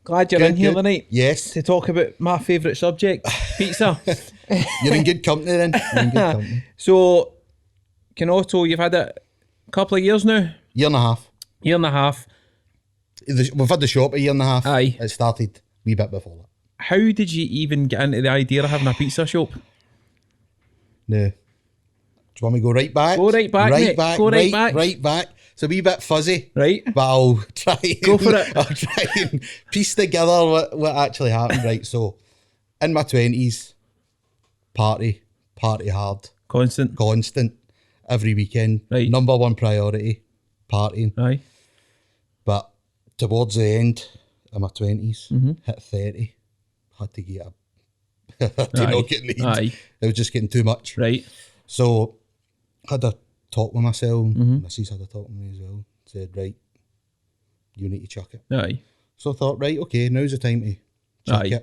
Glad you're in here tonight. Yes. To talk about my favourite subject, pizza. You're in good company then. You're in good company. So, Canotto, you've had it a couple of years now? Year and a half. Year and a half. We've had the shop a year and a half. Aye. It started a wee bit before that. How did you even get into the idea of having a pizza shop? No. Do you want me to go right back? Go right back, mate. Go right back. Right back. It's a wee bit fuzzy. Right. But I'll try Go for it. I'll try and piece together what actually happened. Right. So, in my 20s, party hard. Constant. Every weekend. Right. Number one priority, partying. Aye. But towards the end of my 20s, hit 30, had to get not get need. Aye. It was just getting too much. Right. So, had a talk with myself. My sis had a talk with me as well. Said, right, you need to chuck it. Aye. So I thought, right, okay, now's the time to chuck Aye.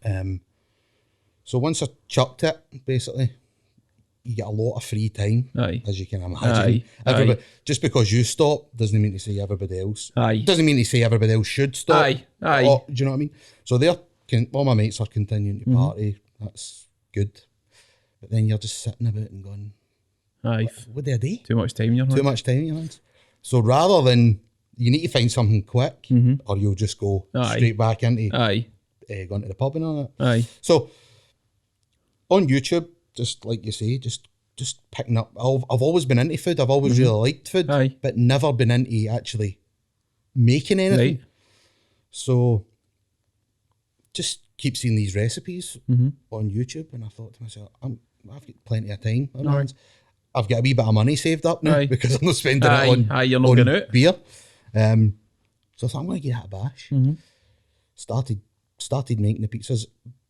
it. So once I chucked it, basically, you get a lot of free time, Aye. as you can imagine. Aye. Just because you stop doesn't mean to say everybody else. Aye. Doesn't mean to say everybody else should stop. Aye. Aye. Or, do you know what I mean? So all my mates are continuing to party. That's good. But then you're just sitting about and going, Aye. what do I do? Too much time in your hands. Too much time in your hands. So rather than, you need to find something quick, or you'll just go straight back into Aye. going to the pub and all that. Aye. So on YouTube, just like you say, just picking up. I've always been into food. I've always really liked food, Aye. but never been into actually making anything. Right. So just keep seeing these recipes on YouTube, and I thought to myself, I've got plenty of time on my hands. I've got a wee bit of money saved up now because I'm not spending it on, you're not going out. beer. So I thought, I'm going to give that a bash. Started making the pizzas,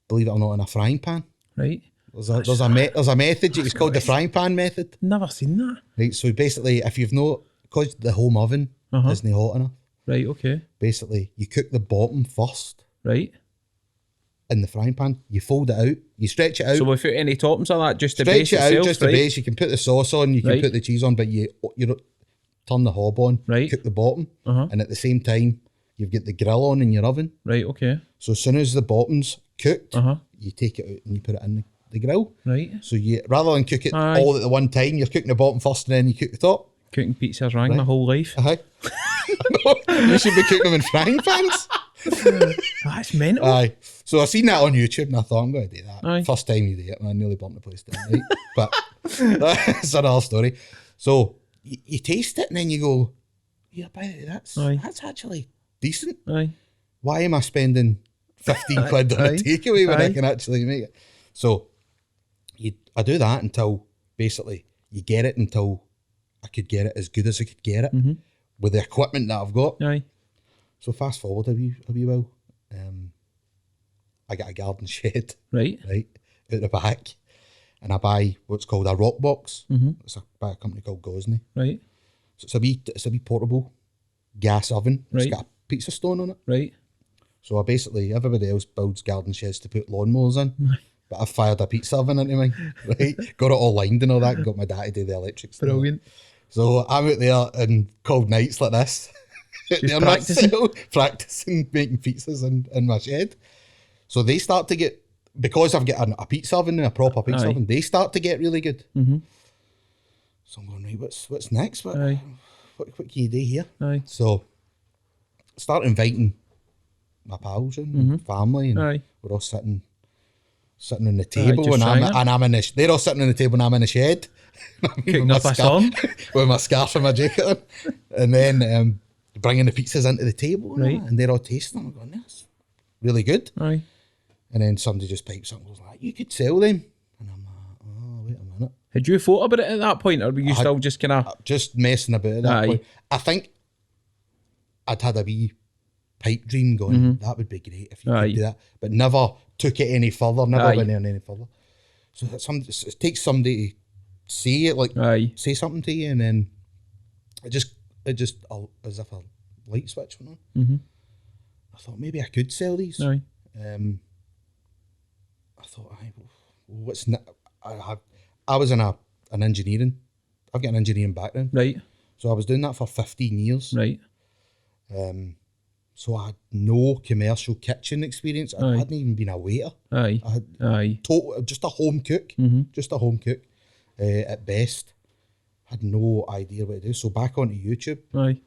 believe it or not, in a frying pan. Right. There's a method, it's called the frying pan method. Never seen that. Right, so basically, if you've not, because the home oven isn't hot enough, Right, okay. basically, you cook the bottom first Right. in the frying pan, you fold it out, you stretch it out. So without any toppings or that, just the Stretch base it out, itself, just the base. You can put the sauce on, you can Right. put the cheese on, but you turn the hob on, Right. cook the bottom, and at the same time, you've got the grill on in your oven. Right, okay. So as soon as the bottom's cooked, you take it out and you put it in the grill. Right. So you, rather than cook it Aye. all at the one time, you're cooking the bottom first and then you cook the top. Cooking pizzas rang my whole life. You should be cooking them in frying pans. That's mental. Aye. So I seen that on YouTube and I thought, I'm going to do that. Aye. First time you do it, and I nearly burnt the place down, right? But that's another story. So you taste it and then you go, yeah, by the way, that's actually decent. Aye. Why am I spending 15 quid on a Aye. takeaway when I Aye. can actually make it? So I do that until basically you get it until I could get it as good as I could get it with the equipment that I've got. Aye. So fast forward a wee while. I get a garden shed Right. out the back, and I buy what's called a rock box. It's by a company called Gosney. Right. So it's a wee portable gas oven. Right. It's got a pizza stone on it. Right. So everybody else builds garden sheds to put lawnmowers in. But I fired a pizza oven into mine, right? Got it all lined and all that, and got my dad to do the electrics. Brilliant. So I'm out there in cold nights like this. Just practicing. Practicing making pizzas in my shed. So they start to get, because I've got a pizza oven, a proper pizza Aye. oven, they start to get really good. So I'm going, right, what's next? What Aye. can you do here? Aye. So start inviting my pals and family, and Aye. we're all sitting on the table, just and trying I'm in the they're all sitting on the table and I'm in the shed Cooking up a song. with my scarf and my jacket on, and then bringing the pizzas into the table, Right. and they're all tasting them. I'm going, that's really good. Aye. And then somebody just pipes up and goes like, you could sell them. And I'm like, oh, wait a minute. Had you thought about it at that point, or were you still just kind of... Just messing about at that Aye. point. I think I'd had a wee pipe dream going, that would be great if you Aye. could do that. But never took it any further, never Aye. went any further. So it takes somebody to say it, like Aye. say something to you, and then it just as if a light switch went on. I thought maybe I could sell these. Aye. I thought, what's I was in an engineering. I've got an engineering background, Right. so I was doing that for 15 years. Right. So I had no commercial kitchen experience. I hadn't even been a waiter. Aye. I had Aye. just a home cook. Just a home cook at best. Had no idea what to do. So back onto YouTube. Aye.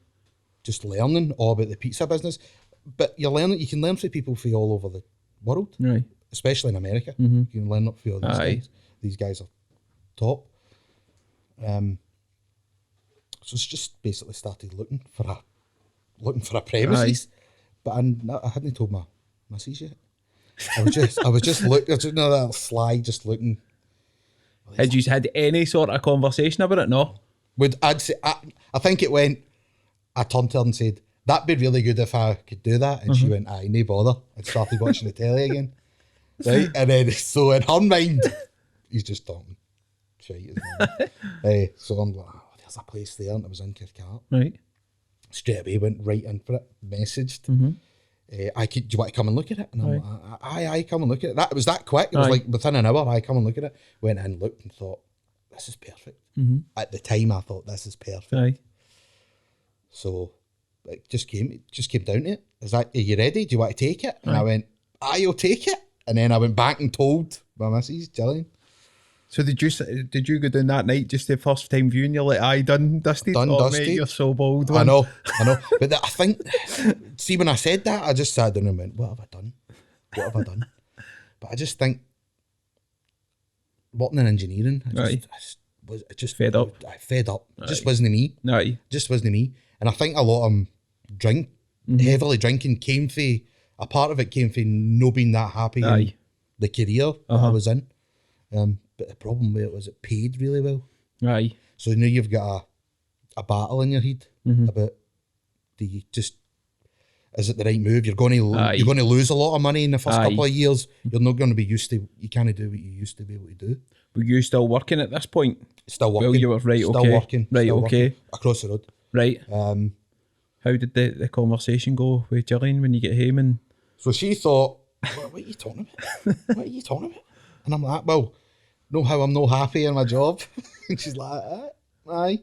Just learning all about the pizza business. But you can learn from people from all over the world. Right. Especially in America. You can learn up from all these guys. These guys are top. So it's just basically started looking for a premises. But I hadn't told my missus yet. I was just looking, I was doing that sly, just looking. Had you had any sort of conversation about it? No. I'd say I think it went. I turned to her and said, "That'd be really good if I could do that." And she went, "Aye, no bother." And started watching the telly again. Right, and then so in her mind, he's just talking shite. So I'm like, "Oh, there's a place there," and I was in Kirkcaldy. Right. Straight away went right in for it. Messaged. Do you want to come and look at it? And I'm like, aye, come and look at it. It was that quick. It was like within an hour. Come and look at it. Went in, looked, and thought, this is perfect. At the time, I thought this is perfect. Aye. So it just came down to it. Are you ready? Do you want to take it? And I went, aye, you'll take it. And then I went back and told my missus, Gillian. So did you go down that night just the first time viewing? You're like, aye, done, dusted. Dusted. Mate, you're so bold. I know. But I think, see, when I said that, I just sat down and went, what have I done? But I just think, working in engineering, I just fed up. I fed up. It just wasn't me. Aye. Just wasn't me. And I think a lot of them heavily drinking came from, a part of it came from no being that happy in the career that I was in. But the problem with it was it paid really well. Aye. So now you've got a battle in your head about, is it the right move? You're going to lose a lot of money in the first couple of years. You're not going to be used to. You can't do what you used to be able to do. Were you still working at this point? Still working. Well, you were Still working. Right. Still Okay. Working, across the road. Right. How did the conversation go with Gillian when you get home? And so she thought, what are you talking about? What are you talking about? And I'm like, well, know how I'm not happy in my job? And she's like, aye.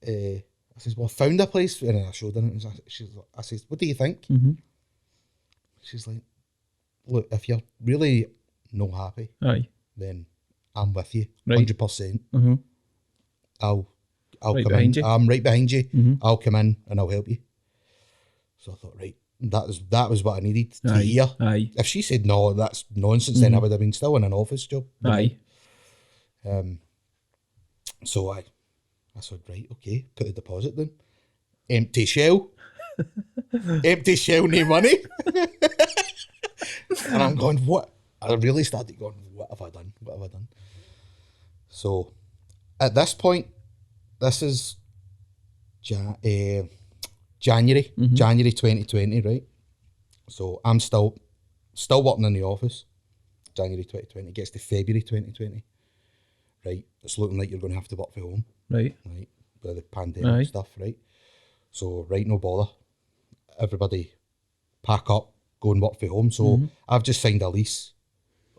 I says, well, I found a place, and I showed her it. I says, what do you think? She's like, look, if you're really not happy, then I'm with you, 100%. I'll come in. I'm right behind you. I'll come in and I'll help you. So I thought, right, that was what I needed to hear. Aye. If she said no, that's nonsense, then I would have been still in an office job. Aye. So I said, right, okay, put the deposit down. Empty shell. Empty shell, no money. And I'm going, what? I really started going, what have I done? What have I done? So at this point, this is January 2020, right? So I'm still working in the office. January 2020 gets to February 2020. Right, it's looking like you're going to have to work from home. Right, with the pandemic stuff, right? So, right, no bother. Everybody pack up, go and work from home. So, I've just signed a lease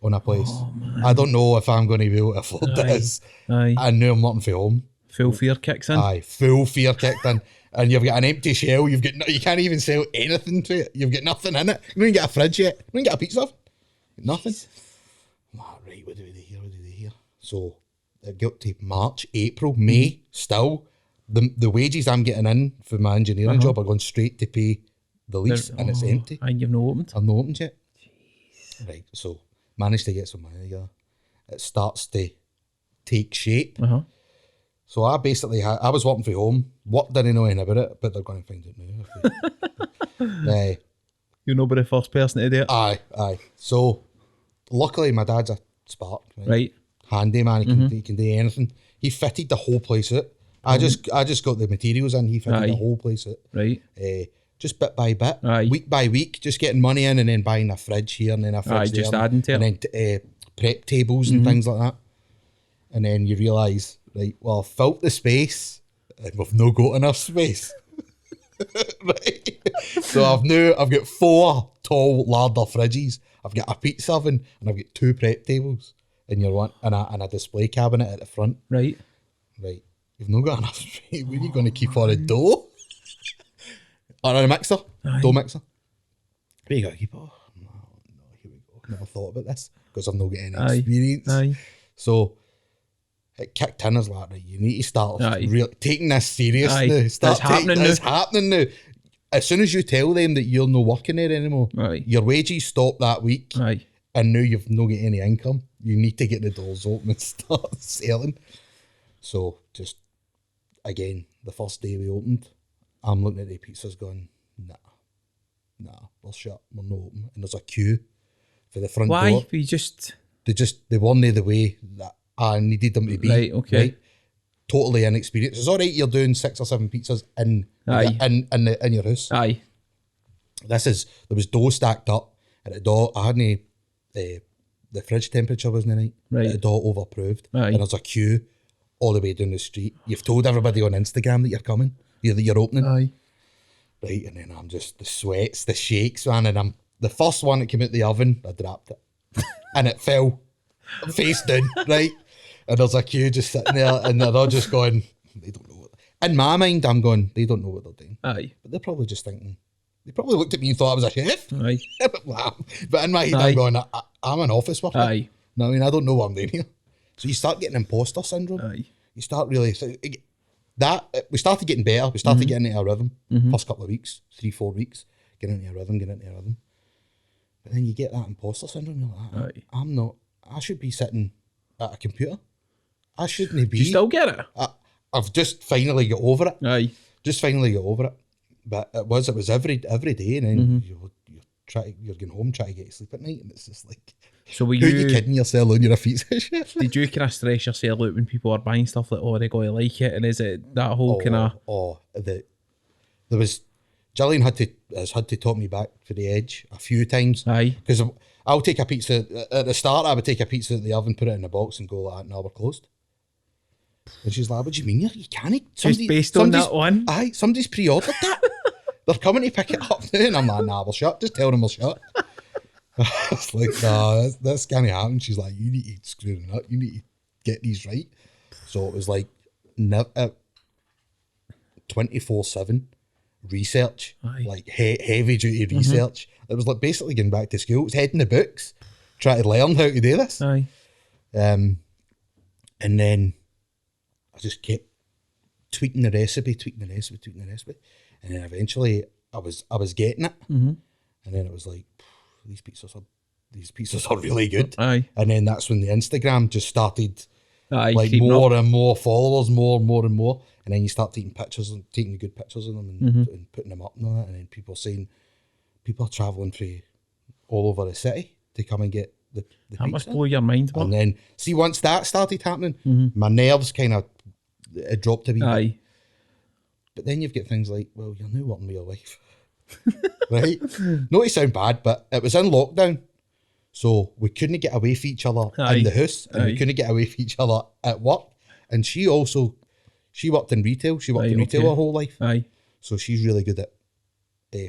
on a place. Oh, I don't know if I'm going to be able to afford this. I know I'm working from home. Full fear kicks in. Aye, full fear kicked in. And you've got an empty shell. You can't even sell anything to it. You've got nothing in it. You don't even get a fridge yet. You don't even get a pizza oven. Nothing. Right, what do we do here? So, it got to March, April, May, still. The wages I'm getting in for my engineering job are going straight to pay the lease, and it's empty. And you've not opened? I've not opened yet. Jeez. Right, so managed to get some money together. It starts to take shape. So I basically I was working from home. Work didn't know anything about it, but they're going to find out now. You're not the first person to do it. Aye. So luckily my dad's a spark, right? Handyman, he can do anything. He fitted the whole place out. I just got the materials in, he fitted the whole place out. Right. Just bit by bit, week by week, just getting money in and then buying a fridge here and then a fridge there. Just adding to it. And then prep tables and things like that. And then you realise, right, well, I've filled the space and we've no got enough space. Right. So I've got 4 tall larder fridges. I've got a pizza oven and I've got 2 prep tables. And a display cabinet at the front. Right. You've not got enough space. Where are you going to keep all the dough? Or a mixer. dough mixer. Where you got to keep it? Oh, no, here we go. Never thought about this because I've not got any experience. So it kicked in as like, right, you need to start really taking this serious now. Start taking this happening now. As soon as you tell them that you're not working there anymore, your wages stop that week, and now you've not got any income. You need to get the doors open and start selling. So just, again, the first day we opened, I'm looking at the pizzas going, nah, we're shut, we're not open. And there's a queue for the front door. Why? They weren't the way that I needed them to be. Right, okay. Right? Totally inexperienced. It's all right, you're doing 6 or 7 pizzas in your house. Aye. There was dough stacked up at the door. I hadn't, the fridge temperature wasn't right. Right. The dough overapproved. And there's a queue all the way down the street. You've told everybody on Instagram that you're coming, that you're opening. Aye. Right, and then I'm just, the sweats, the shakes, man, and I'm the first one that came out the oven, I dropped it. And it fell face down, right? And there's a queue just sitting there, and they're all just going, they don't know what. In my mind, I'm going, they don't know what they're doing. Aye. But they're probably just thinking, they probably looked at me and thought I was a chef. Aye. But in my head, I'm going, I'm an office worker. Aye. No, I mean, I don't know what I'm doing here. So you start getting imposter syndrome. Aye. You start really, we started getting better. We started getting into a rhythm. First couple of weeks, 3-4 weeks, getting into a rhythm. But then you get that imposter syndrome. You're like, I should be sitting at a computer. I shouldn't be. Do you still get it? I've just finally got over it. Aye. Just finally got over it. But it was every day, and then you're going home trying to get to sleep at night, and it's just like, so were who are you kidding yourself on your feet? Did you kind of stress yourself out when people are buying stuff like, they going to like it, and is it that whole kind of? There was, Gillian had to talk me back for the edge a few times. Aye. Because I'll take a pizza at the start. I would take a pizza at the oven, put it in a box, and go like, "No, we're closed." And she's like, "What do you mean? You can't." Just based on that one. Aye, somebody's pre-ordered that. They're coming to pick it up now, and I'm like, "Nah, we're shut. Just tell them we're shut." It's like, nah, that's can't happen. She's like, "You need to screw it up. You need to get these right." So it was like 24/7 research, like heavy duty research. It was like basically getting back to school. It was heading the books, trying to learn how to do this. Aye. And then I just kept tweaking the recipe, and then eventually I was getting it. And then it was like, these pizzas are really good. Aye. And then that's when the Instagram just started, like more and more followers, more and more. And then you start taking pictures and taking good pictures of them and putting them up and all that. And then people are travelling through all over the city to come and get the pizza. That must blow your mind, man. And then, see, once that started happening, my nerves kind of dropped a wee bit. But then you've got things like, well, you're now working with your wife. Right? Not to sound bad, but it was in lockdown. So we couldn't get away from each other in the house, and we couldn't get away from each other at work. And she worked in retail. She worked in retail her whole life. Aye. So she's really good at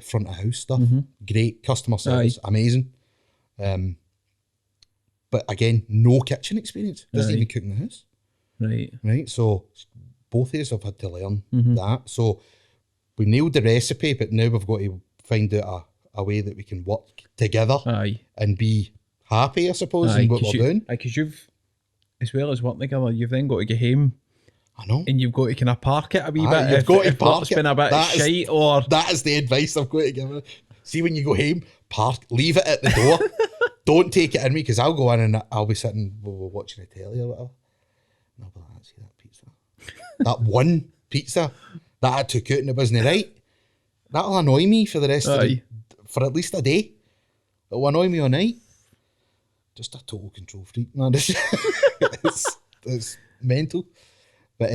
front of house stuff. Great customer service, amazing. But again, no kitchen experience. Doesn't even cook in the house. Right. So both of us have had to learn that. So we nailed the recipe, but now we've got to find out a way that we can work together and be happy, I suppose, in what we're doing. Because you've, as well as working together, you've then got to get home. I know. And you've got to kind of park it a wee bit. You've got to park it's been a bit shite or... That is the advice I've got to give her. See, when you go home, leave it at the door. Don't take it in me, because I'll go in and I'll be sitting watching a telly or whatever. And I'll be like, see that pizza? That one pizza that I took out and it wasn't right. That'll annoy me for the rest of for at least a day. It'll annoy me all night. Just a total control freak, man. It's mental. But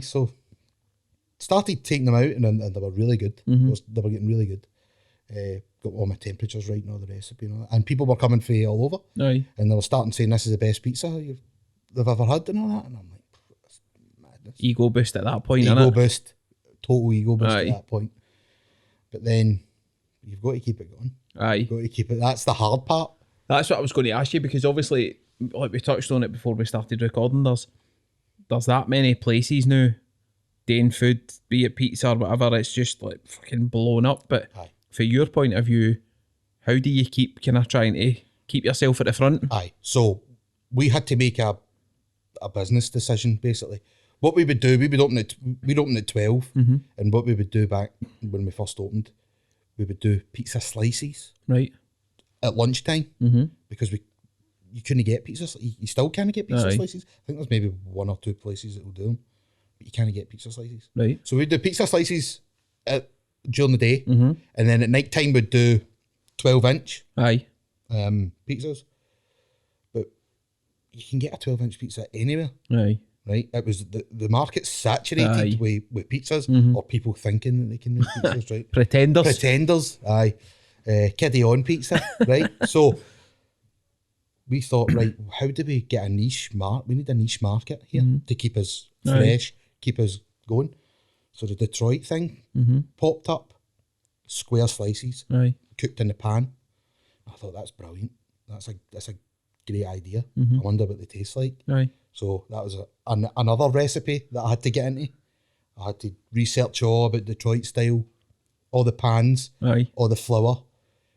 so started taking them out and they were really good. They were getting really good. Got all my temperatures right and all the recipe and all that. And people were coming from all over. And they were starting saying this is the best pizza they've ever had and all that. And I'm like, that's madness. Ego boost at that point, Ego boost. Total ego boost at that point. But then you've got to keep it going. You've got to keep it. That's the hard part. That's what I was going to ask you, because obviously, like we touched on it before we started recording, there's that many places now doing food, be it pizza or whatever, it's just like fucking blown up. But from your point of view, how do you keep kind of trying to keep yourself at the front? So we had to make a business decision basically. What we would do, we'd open at 12, and what we would do back when we first opened, we would do pizza slices at lunchtime because you couldn't get pizza. You still can't get pizza slices. I think there's maybe 1 or 2 places that will do them, but you can't get pizza slices. Right. So we'd do pizza slices during the day, and then at night time we'd do 12-inch pizzas. But you can get a 12-inch pizza anywhere. Right. It was the market's saturated with pizzas, or people thinking that they can make pizzas, right? Pretenders. Kiddie on pizza, right? So we thought, right, how do we get a niche market? We need a niche market here to keep us fresh, keep us going. So the Detroit thing popped up, square slices, cooked in the pan. I thought, that's brilliant. That's a great idea. I wonder what they taste like. So that was another recipe that I had to get into. I had to research all about Detroit style, all the pans, all the flour,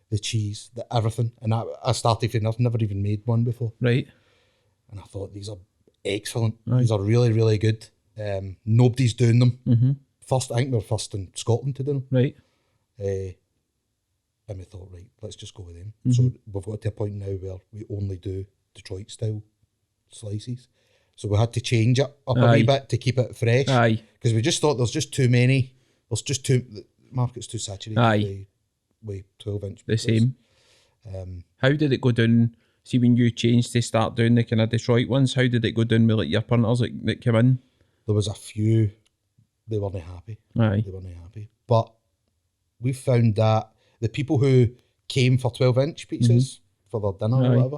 the cheese, everything. And I started from I've never even made one before. Right. And I thought, these are excellent. These are really, really good. Nobody's doing them. I think we're first in Scotland to do them. Right. And we thought, right, let's just go with them. So we've got to a point now where we only do Detroit style slices. So we had to change it up a wee bit to keep it fresh. Because we just thought the market's too saturated with 12-inch. The same. How did it go down? See, when you changed to start doing the kind of Detroit ones, how did it go down with like your punters that came in? There was a few, they weren't happy. They weren't happy. But we found that the people who came for 12-inch pizzas for their dinner or whatever,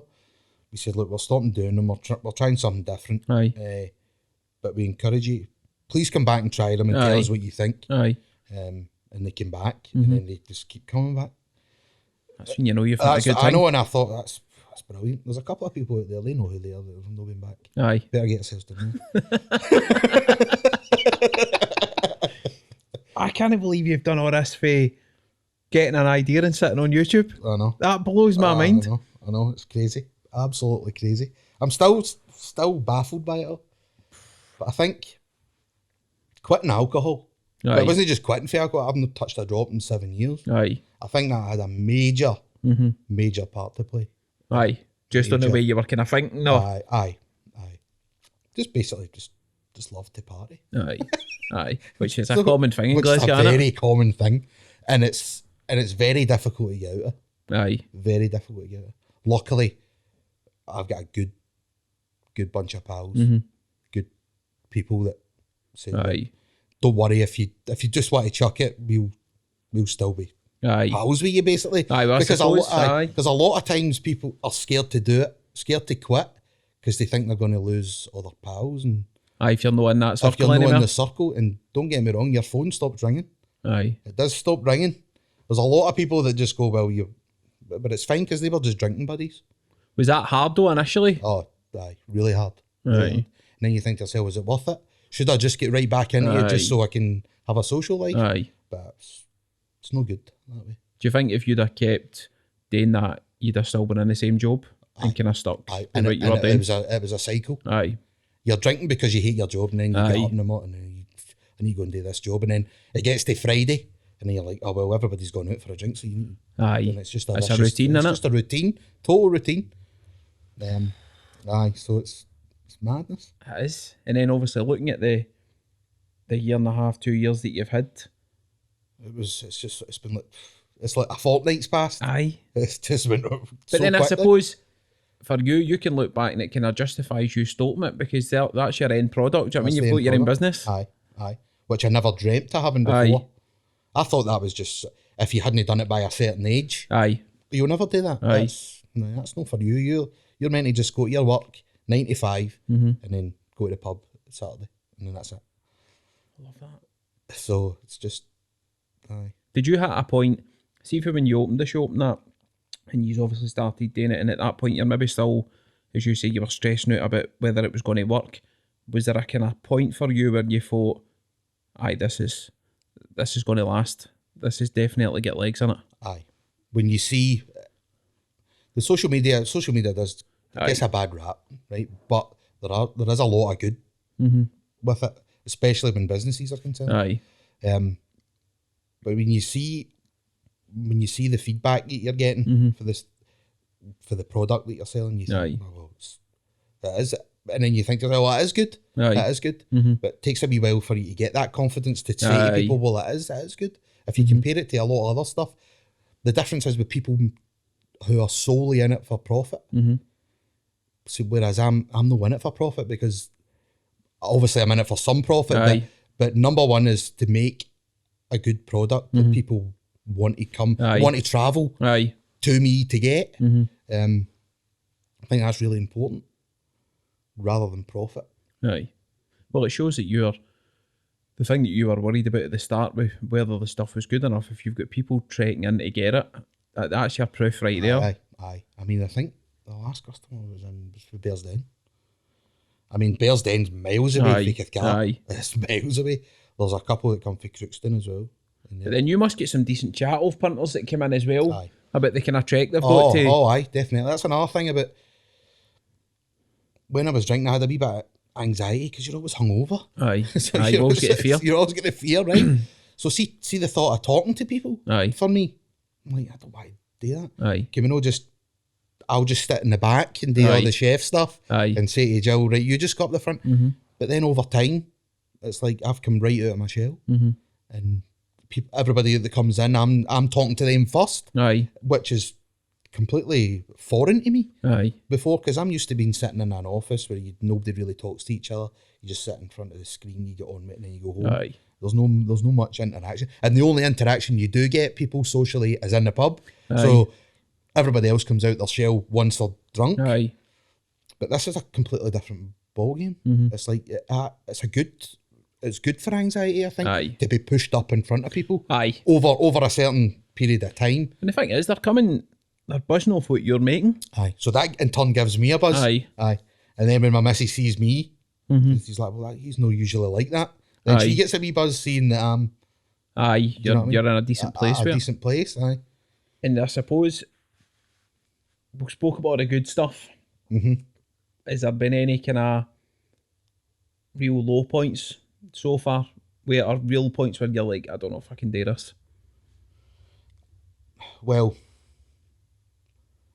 we said, look, we're stopping doing them. We're trying something different. But we encourage you, please come back and try them and tell us what you think. And they came back, and then they just keep coming back. That's when you know you've had a good time. I know, and I thought, that's brilliant. There's a couple of people out there, they know who they are, they've not been back. Better get yourselves done. I can't believe you've done all this for getting an idea and sitting on YouTube. I know. That blows my mind. I know, it's crazy. Absolutely crazy. I'm still baffled by it all. But I think quitting alcohol, but it wasn't just quitting for alcohol. I've not touched a drop in 7 years. I think that had a major part to play. Just on the way you were kind of thinking. No. Just basically just love to party. Which is a common thing in Glasgow. It's a very common thing, and it's very difficult to get out of. Very difficult to get out of. Luckily, I've got a good bunch of pals, good people that say, don't worry, if you just want to chuck it, we'll still be pals with you, basically. Because a lot of times people are scared to do it, scared to quit, because they think they're going to lose other pals. And if you're not in that circle if you're not anymore. in the circle, and don't get me wrong, your phone stops ringing. It does stop ringing. There's a lot of people that just go, well, but it's fine because they were just drinking buddies. Was that hard though initially? Oh, really hard. Really hard. And then you think to yourself, is it worth it? Should I just get right back into it just so I can have a social life? But it's no good that way. Do you think if you'd have kept doing that, you'd have still been in the same job and kind of stuck and what you were doing? It was a cycle. You're drinking because you hate your job, and then you get up in the morning and you go and do this job, and then it gets to Friday, and then you're like, oh well, everybody's gone out for a drink, so you need. And it's just a routine, isn't it? It's just a routine, total routine. So it's madness. It is. And then obviously looking at the year and a half, 2 years that you've had, it's been like a fortnight's passed. It's just went up. But then quickly. I suppose for you can look back and it kind of justifies you stopping it, because that's your end product. Do you know what I mean? You've got your own business. Which I never dreamt of having before. I thought that was just if you hadn't done it by a certain age. You'll never do that. That's not for you. You're meant to just go to your work 9 to 5 and then go to the pub Saturday, and then that's it. I love that. So it's just Did you hit a point, see for when you opened the shop and that, and you obviously started doing it, and at that point you're maybe still, as you say, you were stressing out about whether it was going to work. Was there a kind of point for you where you thought, aye, this is going to last. This is definitely get legs in it. Aye. When you see the social media does gets a bad rap, right? But there is a lot of good with it, especially when businesses are concerned. Aye. But when you see the feedback that you're getting for the product that you're selling, you think, oh, well, that is it. And then you think, well, it is good. Aye. That is good. But it takes a wee while for you to get that confidence to say to people, well, that is good. If you compare it to a lot of other stuff, the difference is with people who are solely in it for profit. So whereas I'm not in it for profit, because obviously I'm in it for some profit, but number one is to make a good product that people want to want to travel to me to get. I think that's really important, rather than profit. Aye. Well, it shows that the thing that you were worried about at the start with whether the stuff was good enough, if you've got people trekking in to get it, that's your proof right there. Aye. I mean, I think the last customer was for Bearsden. I mean, Bearsden's miles away from Cathcart. It's miles away. There's a couple that come from Crookston as well. But then you must get some decent chat off punters that come in as well about the kind of trek they've got to. Oh, aye, definitely. That's another thing about when I was drinking, I had a wee bit of anxiety because you're always hungover. Aye, so you always get a fear. You're always getting a fear, right? So see the thought of talking to people. For me, I'm like, I don't want to do that. Aye. Can we not I'll just sit in the back and do all the chef stuff and say to Jill, right, you just go up the front. But then over time, it's like I've come right out of my shell, and everybody that comes in, I'm talking to them first, which is completely foreign to me before, because I'm used to being sitting in an office where nobody really talks to each other. You just sit in front of the screen, you get on with it, and then you go home. There's no much interaction, and the only interaction you do get people socially is in the pub. So everybody else comes out their shell once they're drunk. But this is a completely different ballgame. It's like it's good for anxiety, I think, to be pushed up in front of people over a certain period of time. And the thing is, they're buzzing off what you're making. So that in turn gives me a buzz. And then when my missus sees me, she's like, well, he's not usually like that. Then she gets a wee buzz seeing that you're in a decent place. Decent place, And I suppose we spoke about the good stuff. Has there been any kind of real low points so far? Where are real points where you're like, I don't know if I can do this? Well,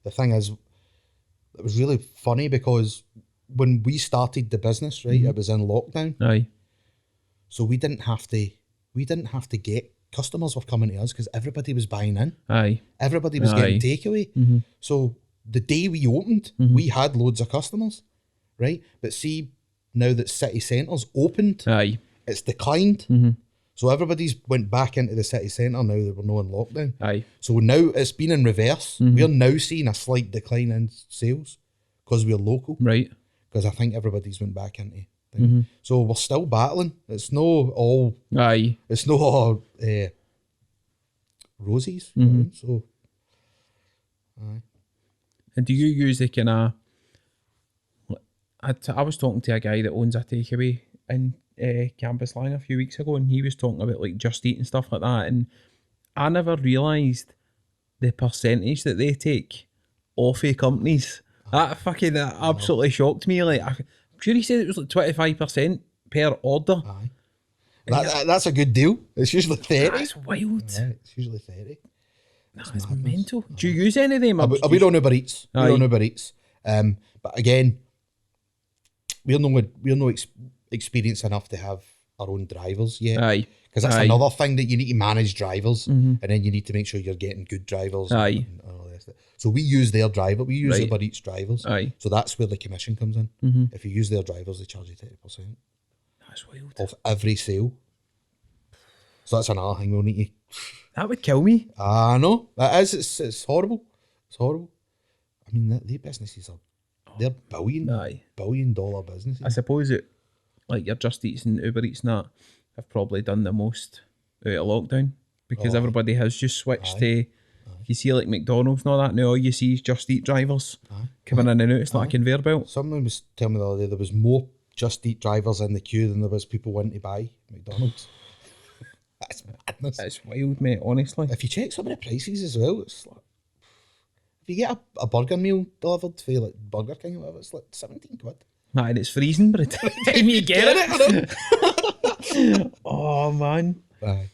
the thing is, it was really funny because when we started the business, right, it was in lockdown. So we didn't have to get customers were coming to us because everybody was buying in. Everybody was getting takeaway. So the day we opened, we had loads of customers, right? But see, now that city centres opened, it's declined. So everybody's went back into the city centre now that we're not in lockdown. So now it's been in reverse. We're now seeing a slight decline in sales because we're local. Because I think everybody's went back into things. So we're still battling. It's no all. It's no all roses. So. And do you use the kind of... I was talking to a guy that owns a takeaway in Campus Line a few weeks ago, and he was talking about like Just Eat and stuff like that, and I never realised the percentage that they take off of companies. That absolutely shocked me. Like, I'm sure he said it was like 25% per order. That's a good deal. It's usually 30. That's wild. It's usually 30. It's mental. Do you use any of them? We don't Uber Eats. We don't Uber Eats. But again, we're no experienced enough to have our own drivers yet. Because that's another thing that you need to manage drivers, and then you need to make sure you're getting good drivers. And all the rest of it. So we use their driver. We use Uber Eats drivers. So that's where the commission comes in. If you use their drivers, they charge you 30%. That's wild. Of every sale. So that's another thing we'll need to... That would kill me. I know. That is. It's horrible. It's horrible. I mean, the businesses they're billion dollar businesses. I suppose it, like your Just Eats and Uber Eats and that, have probably done the most out of lockdown because everybody has just switched to... You see like McDonald's and all that, now all you see is Just Eat drivers coming in and out. It's like a conveyor belt. Someone was telling me the other day there was more Just Eat drivers in the queue than there was people wanting to buy McDonald's. madness. It's wild, mate, honestly. If you check some of the prices as well, it's like, if you get a burger meal delivered for like Burger King or whatever, it's like 17 quid. Man, it's freezing by the time you get it. Oh, man. Aye.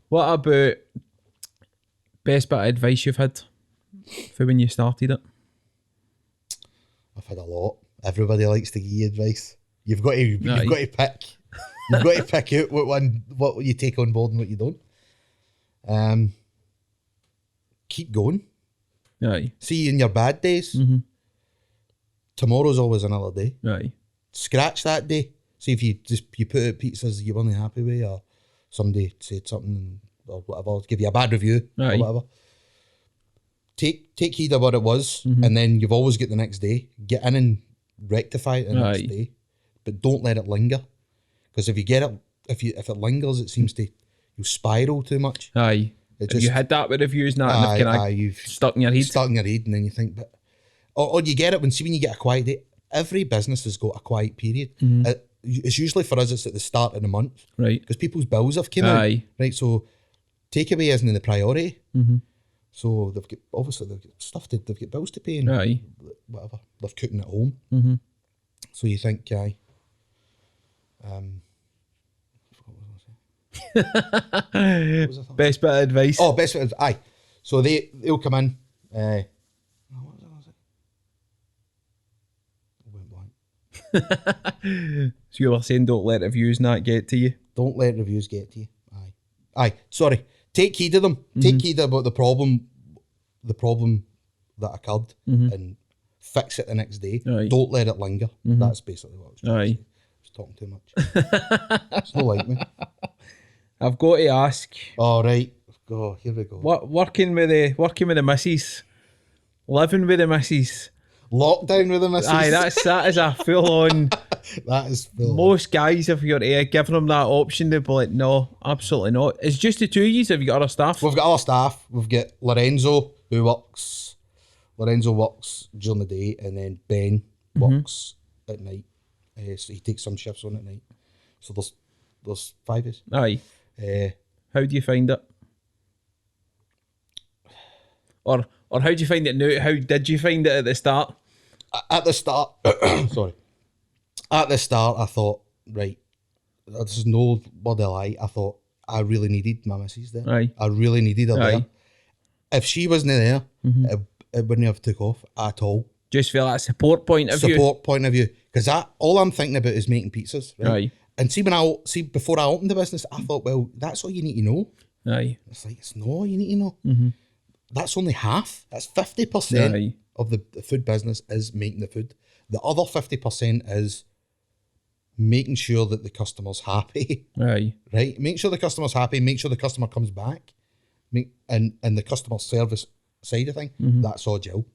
What about best bit of advice you've had for when you started it? I've had a lot. Everybody likes to give you advice. You've got to pick. You've got to pick out what you take on board and what you don't. Keep going. Aye. See, in your bad days, tomorrow's always another day. Aye. Scratch that day. See if you put out pizzas you weren't happy with, or somebody said something or whatever, give you a bad review or whatever. Take heed of what it was, and then you've always got the next day. Get in and rectify it the next day, but don't let it linger. Because if you get it, if it lingers, it seems to you spiral too much. Aye. You had that with reviews now, and you've stuck in your head. Stuck in your head, and then you think, but or you get it when you get a quiet day. Every business has got a quiet period. It's usually for us. It's at the start of the month, right? Because people's bills have come out, right? So takeaway isn't the priority. So they've got stuff they've got bills to pay and whatever. They're cooking at home. So you think, I forgot what I was saying. Best bit of advice. Oh, best bit of aye. So they'll come in. What was I going to say? I went blank. So you were saying don't let reviews not get to you. Don't let reviews get to you. Aye. Sorry. Take heed of them. Take heed about the problem that occurred, and fix it the next day. Don't let it linger. That's basically what I was trying to say. I was talking too much. It's not like me. I've got to ask. All right. Oh, here we go. What working with the missus, living with the missus, lockdown with the missus. Aye, that is a full on. That is full. Most guys, if you're giving them that option, they'd be like, no, absolutely not. It's just the two of you. Have you got other staff? We've got other staff. We've got Lorenzo who works. Lorenzo works during the day, and then Ben works at night. So he takes some shifts on at night. So there's 5 of us. Aye. How do you find it? Or how do you find it now? How did you find it at the start? At the start, sorry. At the start, I thought, right, there's no word of lie. I thought I really needed my missus there. Aye. I really needed her there. If she wasn't there, it wouldn't have took off at all. Just feel that support point of view. Support point of view. Because all I'm thinking about is making pizzas. Right? Aye. And before I opened the business, I thought, well, that's all you need to know. Aye. It's like, it's not all you need to know. That's only half. That's 50% of the food business is making the food. The other 50% is making sure that the customer's happy. Aye. Right? Make sure the customer's happy, make sure the customer comes back. And the customer service side of thing, that's all Jill.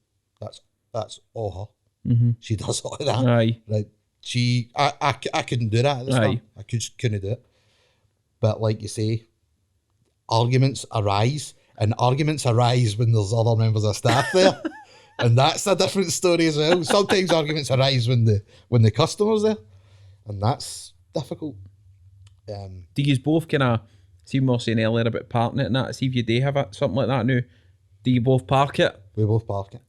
That's all her. She does all of that. Aye. Right. I couldn't do that at the start. I just couldn't do it. But like you say, arguments arise when there's other members of staff there. And that's a different story as well. Sometimes arguments arise when the customer's there. And that's difficult. Do you both kind of, see we were saying earlier about parking it and that, see if you do have something like that now, do you both park it? We both park it.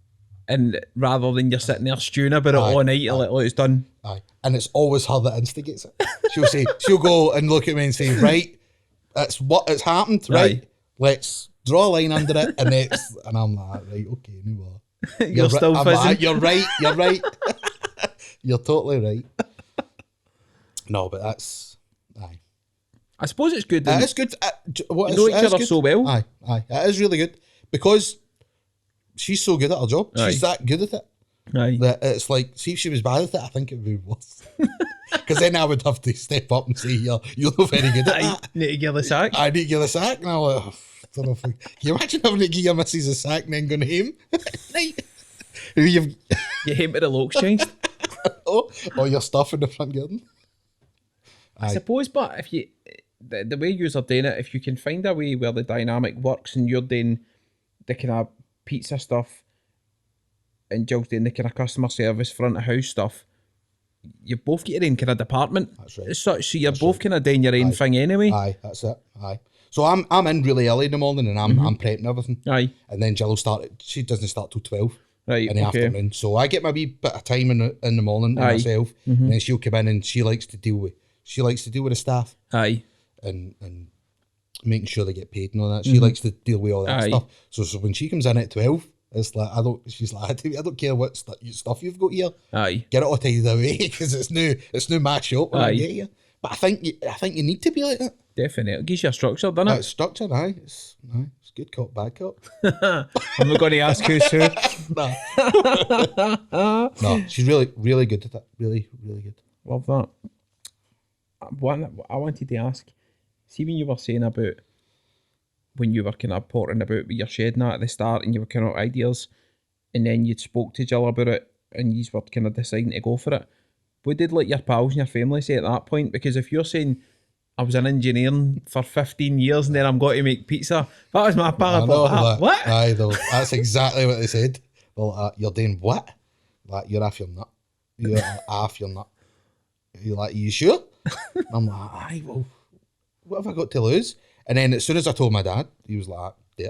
And rather than you're sitting there stewing about it all night till it's done. Aye. And it's always her that instigates it. She'll go and look at me and say, right, it's happened, right? Aye. Let's draw a line under it, and I'm like, right, okay, no more. You're still fizzing. Like, you're right. You're totally right. No, but that's, aye. I suppose it's good. It is good. You know each other so well. Aye. It is really good because she's so good at her job. She's that good at it. Aye. That it's like, see if she was bad at it, I think it would be worse. Because then I would have to step up and say, you're not very good at that. Need to give the sack. I need to give the sack. And I'm like, don't know can you imagine having to give your missus a sack and then going home? Right. You home to the locks changed. All your stuff in the front garden. I suppose, but if you, the way you're doing it, if you can find a way where the dynamic works and you're doing the kind of pizza stuff and Jill's doing the kind of customer service, front of house stuff, you both get your own kind of department. That's right. So you're both kind of doing your own thing anyway. Aye, that's it. Aye. So I'm in really early in the morning and I'm prepping everything. Aye. And then Jill she doesn't start till 12 Right, in the okay. afternoon. So I get my wee bit of time in the morning to myself. And then she'll come in and she likes to deal with the staff. Aye. And making sure they get paid and all that. She likes to deal with all that stuff. So when she comes in at 12, it's like she's like, I don't care what stuff you've got here. Aye. Get it all tidied away because it's new mash up when I get here. But I think you need to be like that. Definitely. It gives you a structure, doesn't it? It's structure, aye. It's good cop, bad cop. I'm not going to ask who's who. No, she's really, really good at that. Really, really good. Love that. One, I wanted to ask, see when you were saying about when you were kind of porting about with your shed and that at the start and you were kind of ideas and then you'd spoke to Jill about it and you were kind of deciding to go for it. What did like your pals and your family say at that point? Because if you're saying I was in engineering for 15 years and then I'm going to make pizza, that was my pal. What? Aye, that's exactly what they said. Well, you're doing what? Like, you're off your nut. You're off your nut. You're like, are you sure? I'm like, aye, well, what have I got to lose? And then as soon as I told my dad, he was like, yeah.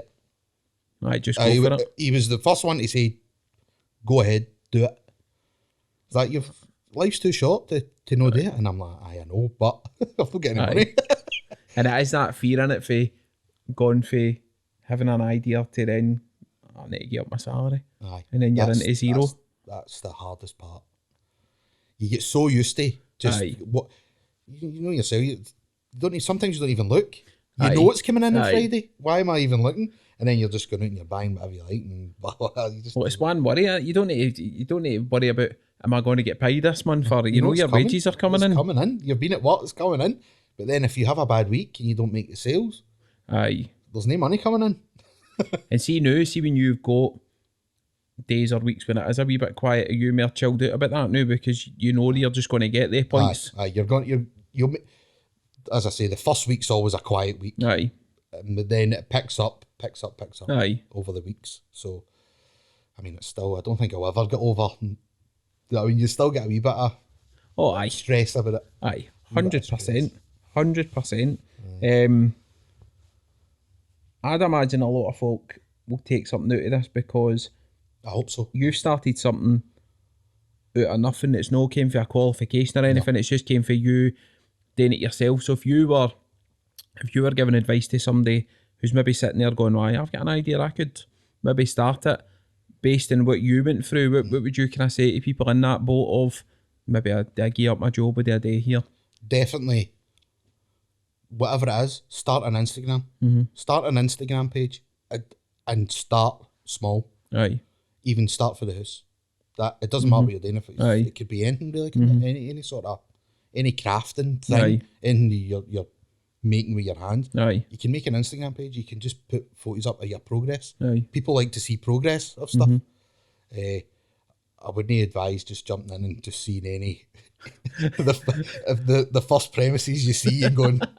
Aye, just go for it. He was the first one to say, go ahead, do it. It's like, life's too short to not do it. And I'm like, I know, but I've not got any money. And it is that fear in it for going for having an idea to then, I need to get up my salary. Aye. And then you're into zero. That's the hardest part. You get so used to just what you know yourself. You don't. Sometimes you don't even look. You know it's coming in on Friday. Why am I even looking? And then you're just going out and you're buying whatever you like. And it's one worry. You don't need to worry about, am I going to get paid this month? Or you know your coming. Wages are coming in. It's coming in. You've been at work. It's coming in. But then if you have a bad week and you don't make the sales, there's no money coming in. And see when you've got days or weeks when it is a wee bit quiet, are you more chilled out about that now because you know you're just going to get the points? You'll as I say, the first week's always a quiet week. Aye. But then it picks up Aye. over the weeks. So, I mean, it's still, I don't think I'll ever get over. I mean, you still get a wee bit of stress about it. Aye, 100%. 100%. I'd imagine a lot of folk will take something out of this because I hope so. You've started something out of nothing. It's no came for a qualification or anything. No. It's just came for you doing it yourself. So if you were giving advice to somebody who's maybe sitting there going, "Why, I've got an idea, I could maybe start it," based on what you went through, what would you kind of say to people in that boat of maybe I give up my job with a day here? Definitely. Whatever it is, start an Instagram. Mm-hmm. Start an Instagram page and start small. Aye. Even start for the house. That it doesn't matter what you're doing. If it could be anything really. Any sort of any crafting thing, anything you're making with your hands. Aye. You can make an Instagram page. You can just put photos up of your progress. Aye. People like to see progress of stuff. I wouldn't advise just jumping in and just seeing any the first premises you see and going I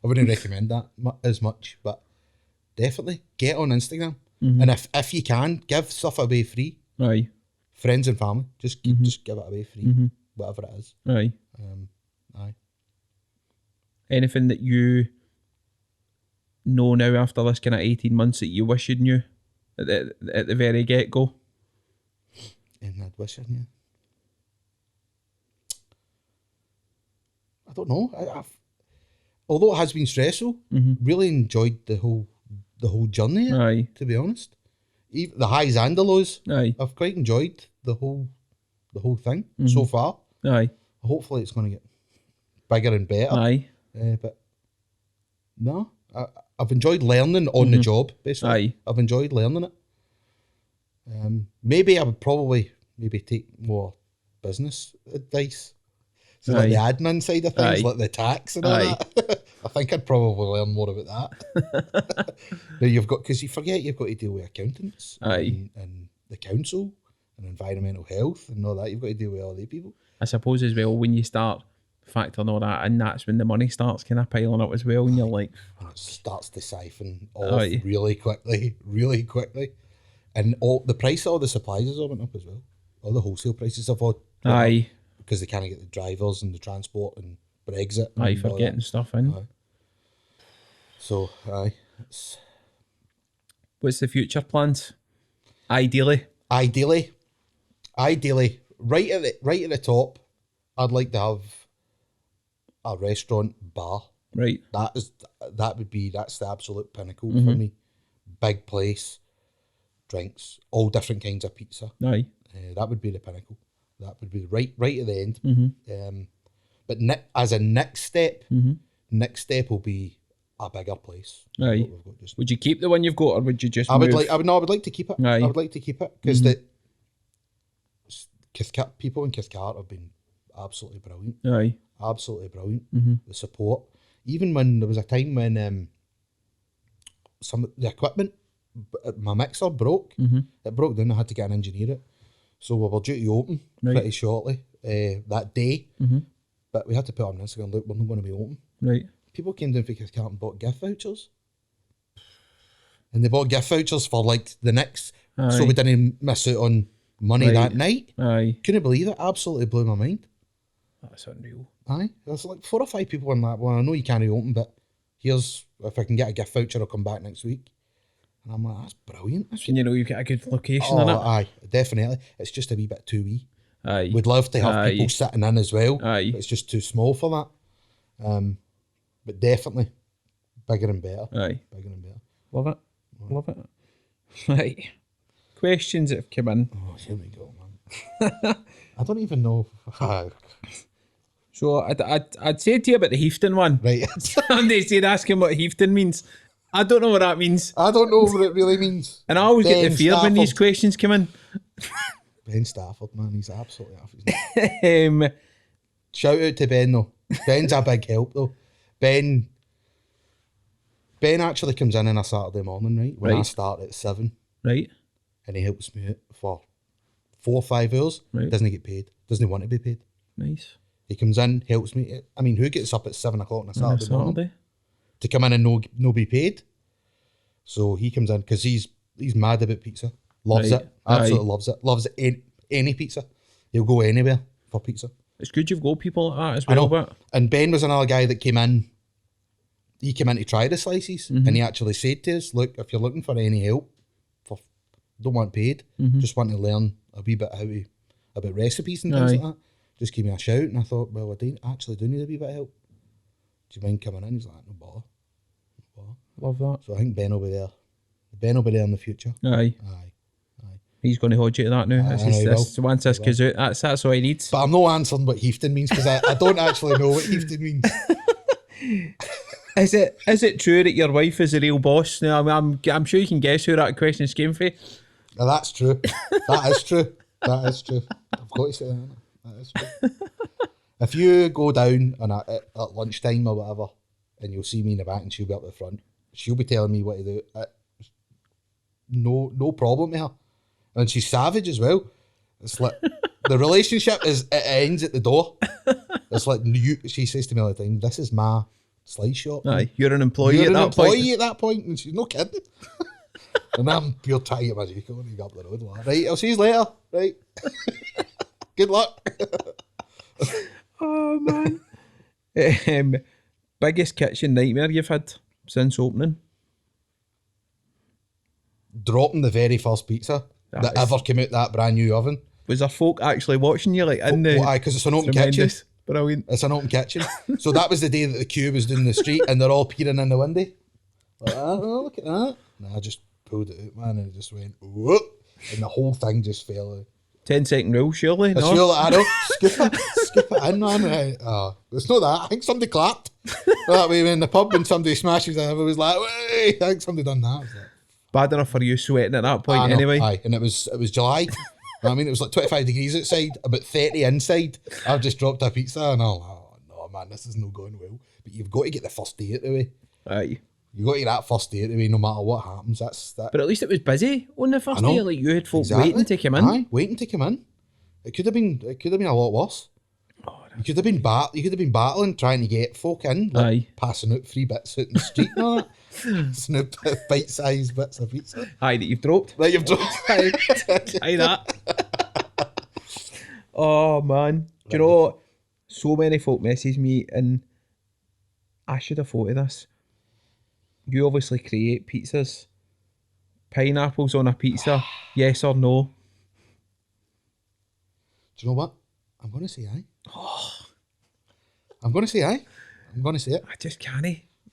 wouldn't recommend that as much, but definitely get on Instagram. And if you can, give stuff away free. Aye. Friends and family, just give it away free, whatever it is. Aye. Aye. Anything that you know now after this kind of 18 months that you wish you knew at the very get-go? And I'd wish I knew. I don't know. Although it has been stressful, really enjoyed the whole journey. Aye. To be honest, even the highs and the lows. Aye. I've quite enjoyed the whole thing so far. Aye. Hopefully, it's going to get bigger and better. Aye. But no, I've enjoyed learning on the job. Basically, aye. I've enjoyed learning it. Maybe I would probably take more business advice. So like the admin side of things, like the tax and all that. I think I'd probably learn more about that. Now because you forget you've got to deal with accountants and the council and environmental health and all that. You've got to deal with all these people. I suppose as well, when you start factoring all that, and that's when the money starts kind of piling up as well, and you're like... And it starts to siphon off really quickly. And all the price of all the supplies all went up as well. All the wholesale prices have all up because they can't get the drivers and the transport and Brexit. For getting stuff in. So, aye. What's the future plans? Ideally. Ideally, right at the top, I'd like to have a restaurant bar. Right. That's the absolute pinnacle for me. Big place, drinks, all different kinds of pizza. Aye. That would be the pinnacle. That would be right at the end. But as a next step will be a bigger place. Aye. Would you keep the one you've got, or would you just? I would like to keep it. Aye. I would like to keep it because the people in Cathcart have been absolutely brilliant. Aye. Absolutely brilliant. The support. Even when there was a time when some of the equipment, my mixer broke. It broke down. I had to get an engineer it. So we were due to open pretty shortly that day. But we had to put on Instagram, look, we're not going to be open. Right. People came down for Cathcart and bought gift vouchers. And they bought gift vouchers for like the next, so we didn't miss out on money that night. Aye. Couldn't believe it. Absolutely blew my mind. That's unreal. Aye. There's like 4 or 5 people in that one. I know you can't open, but here's, if I can get a gift voucher, I'll come back next week. And I'm like, that's brilliant. And you know you've got a good location in it. Aye, definitely. It's just a wee bit too wee. Aye. We'd love to have people sitting in as well. Aye. But it's just too small for that. But definitely bigger and better. Aye. Bigger and better. Love it. Love it. Right. Questions that have come in. Oh, here we go, man. I don't even know. So I'd say to you about the Heafton one. Right. And they said asking what Heafton means. I don't know what that means. I don't know what it really means. And I always get the fear when these questions come in. Ben Stafford, man, he's absolutely off. Shout out to Ben though. Ben's a big help though. Ben actually comes in on a Saturday morning, right? When I start at 7. Right. And he helps me out for 4 or 5 hours. Right. Doesn't get paid. Doesn't want to be paid. Nice. He comes in, helps me. I mean, who gets up at 7 o'clock on a Saturday morning? To come in and no be paid? So he comes in because he's mad about pizza. Loves it. Absolutely loves it. Loves any pizza. He'll go anywhere for pizza. It's good you've got people like that as well. But and Ben was another guy that came in. He came in to try the slices and he actually said to us, look, if you're looking for any help, don't want paid, just want to learn a wee bit about recipes and things like that, just give me a shout. And I thought, well, I actually do need a wee bit of help. Do you mind coming in? He's like, no bother. Love that. So I think Ben will be there. Ben will be there in the future. Aye. He's going to hold you to that now. Once this goes out, that's all he needs. But I'm not answering what Heafton means because I don't actually know what Heafton means. Is it true that your wife is a real boss? Now, I'm sure you can guess who that question's came from. Now, that's true. That is true. That is true. I've got to say that. That is true. If you go down at lunchtime or whatever, and you'll see me in the back and she'll be up the front, she'll be telling me what to do. No problem with her. And she's savage as well. It's like the relationship it ends at the door. It's like she says to me all the time, this is my slice shop. Aye, you're an employee at that point. And she's no kidding. And I'm pure trying to get my vehicle and go up the road. Like, right, I'll see you later. Right. Good luck. Oh man. Biggest kitchen nightmare you've had since opening? Dropping the very first pizza that ever came out that brand new oven. Was there folk actually watching you in the? Aye, because it's an open kitchen. Brilliant. It's an open kitchen. So that was the day that the queue was down the street and they're all peering in the window. Like, oh, look at that. And I just pulled it out, man, and it just went, whoop, and the whole thing just fell out. 10-second rule, surely? No? Surely, I know. Scoop it in, man. It's not that. I think somebody clapped. That way, in the pub, when somebody smashes it, I was like, "Way!" I think somebody done that. Like, bad enough for you sweating at that point, anyway. Aye, and it was July. I mean, it was like 25 degrees outside, about 30 inside. I've just dropped a pizza, and I'm like, oh no, man, this is not going well. But you've got to get the first day out the way. Aye. You got to get that first day out the way, no matter what happens. That's that. But at least it was busy on the first day. Like you had folk waiting to come in. Aye, waiting to come in. It could have been a lot worse. Oh, you could have been battling trying to get folk in, like passing out free bits out in the street and all that. Snoop bite-sized bits of pizza. Aye, that you've dropped. That you've dropped. Aye, that. Oh man, do you know what? So many folk message me, and I should have thought of this. You obviously create pizzas. Pineapples on a pizza, yes or no? Do you know what? I'm going to say aye. I'm going to say aye. I'm going to say it. I just can't.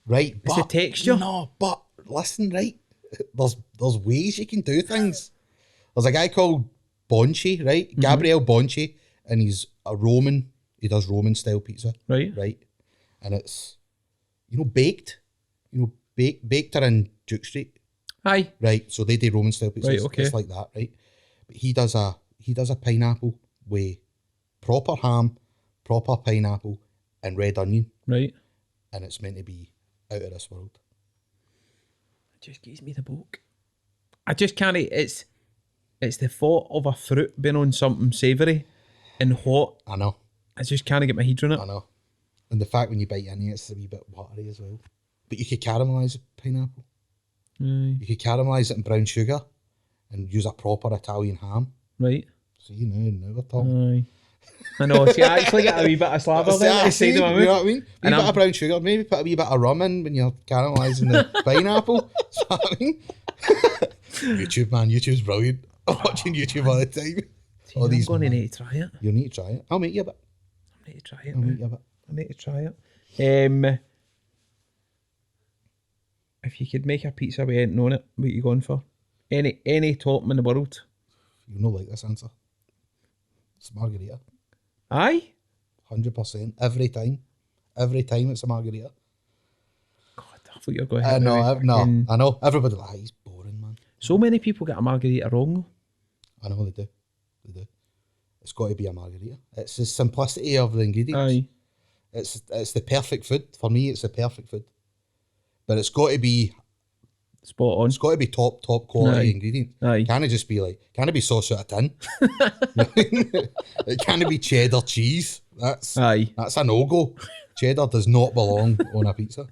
Right, It's but... the texture. No, but listen, right? There's ways you can do things. There's a guy called Bonci, right? Gabriel Bonci, and he's a Roman. He does Roman-style pizza. Right. Right? And it's, baked. Baked are in Duke Street. Aye. Right, so they do Roman style pizzas. Right, okay. It's like that, right? But he does a pineapple with proper ham, proper pineapple, and red onion, Right. and it's meant to be out of this world. It just gives me the book. I just can't. It's the thought of a fruit being on something savoury and hot. I know. I just can't get my head around it. I know. And the fact when you bite into it, it's a wee bit watery as well. But you could caramelise a pineapple. Aye. You could caramelise it in brown sugar and use a proper Italian ham. Right. See, now we're talking. Aye. I know. See, I actually get a wee bit of slaver there at the side of my mouth. You know what I mean? A And wee bit of brown sugar, maybe put a wee bit of rum in when you're caramelising the pineapple. See what I mean? YouTube, man. YouTube's brilliant. I'm watching YouTube all the time. See, I'm going to need to try it. You need to try it. I'll make you a bit. I need to try it. I'll make you a bit. I need to try it. If you could make a pizza with anything on it, what are you going for? Any topping in the world? You'll not like this answer. It's margarita. Aye? 100%. Every time. Every time it's a margarita. God, I thought you were going to I hit me know. with No, fucking- I know. Everybody like, he's boring, man. So many people get a margarita wrong. I know they do. They do. It's got to be a margarita. It's the simplicity of the ingredients. Aye. It's the perfect food. For me, it's the perfect food. But it's got to be Spot on. It's got to be top quality Aye. ingredient. Aye. Can't it just be like, can't it be sauce out of tin? It can't be cheddar cheese. That's Aye. a no-go. Cheddar does not belong on a pizza.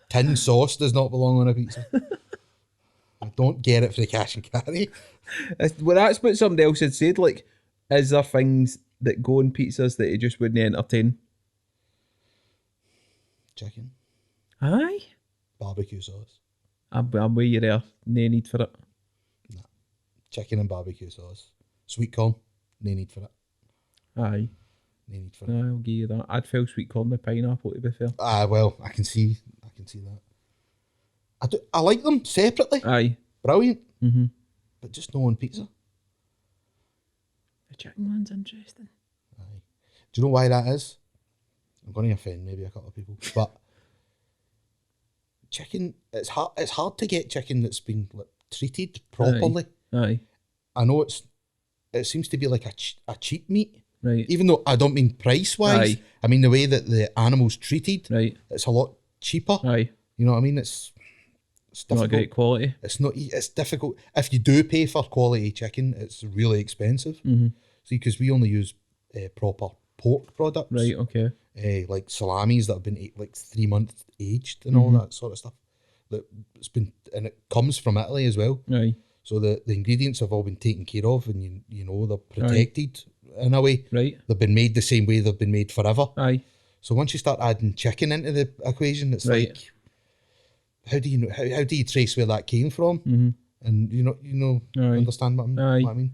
Tin sauce does not belong on a pizza. I don't get it for the cash and carry. Well, that's what somebody else had said. Like, is there things that go on pizzas that you just wouldn't entertain? Chicken, Aye. barbecue sauce. I'm with you there. No need for it. Chicken and barbecue sauce. Sweet corn, no need for it. Aye. No need for it. I'll give you that. I'd fill sweet corn with pineapple, to be fair. Well, I can see that. I like them separately. Aye. Brilliant. Mm-hmm. But just no on pizza. The chicken one's interesting. Aye. Do you know why that is? I'm going to offend maybe a couple of people, but chicken, it's hard to get chicken that's been like, treated properly. Aye. I know it seems to be like a cheap meat. Right. Even though I don't mean price wise, Aye. I mean the way that the animal's treated. Right. It's a lot cheaper. Aye. You know what I mean? It's Not difficult. great quality. It's difficult. If you do pay for quality chicken, it's really expensive. Mm-hmm. See, because we only use proper pork products. Right, okay. Like salamis that have been like 3 months aged and all that sort of stuff. And it comes from Italy as well. Aye. So the ingredients have all been taken care of, and you know they're protected in a way. Right. They've been made the same way they've been made forever. Aye. So once you start adding chicken into the equation, it's Right. like, how do you know? How do you trace where that came from? Mm-hmm. And you Aye. understand what Aye. I mean?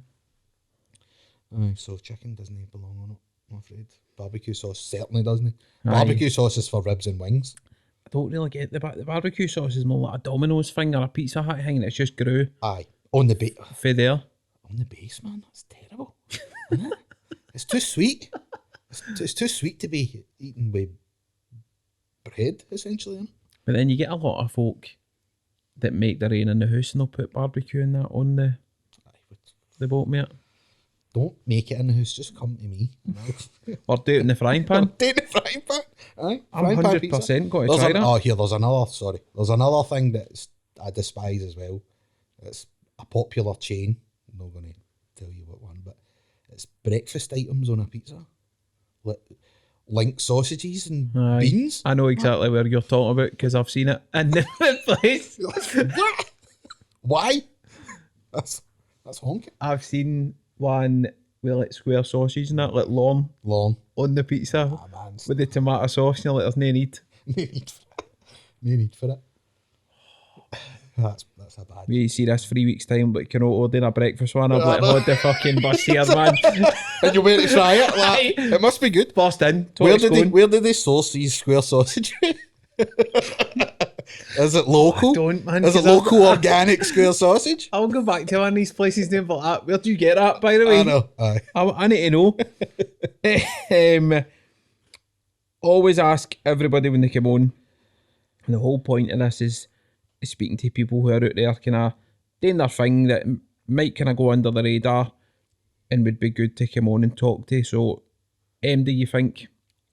Aye. So chicken doesn't belong on it, I'm afraid. Barbecue sauce certainly doesn't. Aye. Barbecue sauce is for ribs and wings. I don't really get the barbecue sauce is more like a Domino's thing or a Pizza Hut thing, and it's just grew Aye. On the base. for there. On the base, man. That's terrible. Isn't it? It's too sweet. It's too sweet to be eaten with bread, essentially. Isn't it? But then you get a lot of folk that make their own in the house and they'll put barbecue and that on the boat, mate. Don't make it in the house. Just come to me. Or do it in the frying pan. Take the frying pan. Aye. I'm Frying pan 100% pizza. got to try that. Oh, there's another. There's another thing that I despise as well. It's a popular chain. I'm not going to tell you what one, but it's breakfast items on a pizza. Like link sausages and Aye. beans. I know exactly where you're talking about because I've seen it in the place. What? Why? That's honking. I've seen one with like square sausage and that, like long Long. on the pizza Man, with the tomato sauce. And you're like, there's no need. no need for it. No need for it. That's a bad. We see this 3 weeks time, but Canotto doing a breakfast one. I'm like, hold the fucking bus here, man. And you went to try it. Like, it must be good. First in. Where did they source these square sausage? Is it local? I don't, man. Is it local organic square sausage? I'll go back to one of these places named like that. Where'd you get that, by the way? I know. Aye. I need to know. Always ask everybody when they come on. And the whole point of this is speaking to people who are out there kind of doing their thing that might kind of go under the radar and would be good to come on and talk to. So, do you think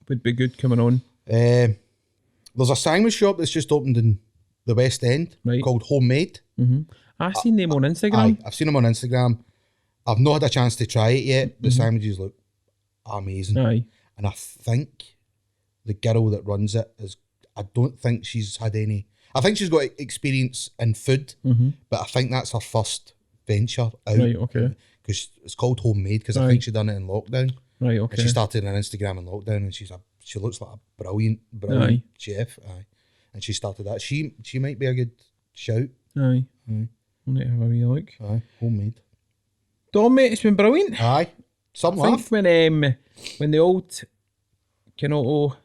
would be good coming on? There's a sandwich shop that's just opened in the West End called Homemade. Mm-hmm. I've seen them on Instagram. Aye, I've seen them on Instagram. I've not had a chance to try it yet. The sandwiches look amazing. Aye. And I think the girl that runs it I don't think she's had any. I think she's got experience in food, but I think that's her first venture out. Right, okay. Because it's called Homemade, because I think she done it in lockdown. Right, okay. And she started on Instagram in lockdown, and she looks like a brilliant chef. Aye. And she started that. She might be a good shout. Aye. I'll need to have a wee look. Aye, Homemade. Dom, mate, it's been brilliant. Aye. Some I laugh. think when the old Canotto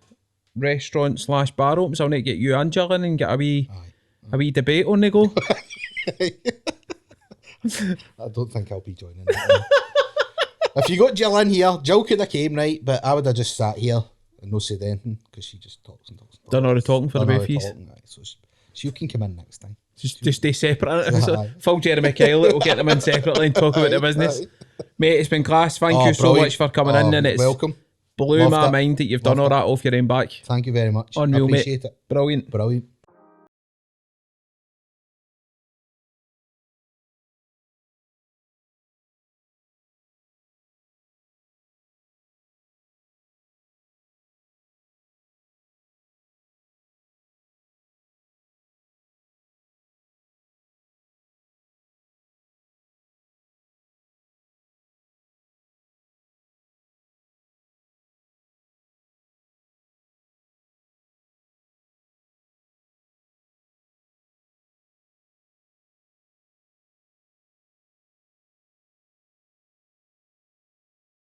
restaurant / bar opens, I'll need to get you and Jill in and get a wee debate on the go. I don't think I'll be joining that. If you got Jill in here, Jill could have came, right, but I would have just sat here and no said anything, because she just talks and talks. Done all the talking for the both of you. So she can come in next time. Just stay separate. So, Phil Jeremy Kyle, we'll get them in separately and talk about the business. Mate, it's been class. Thank you so much for coming in, and it's welcome. Blew my mind that you've done all that off your own back. Thank you very much. Unreal, I appreciate mate. it. Brilliant. Brilliant.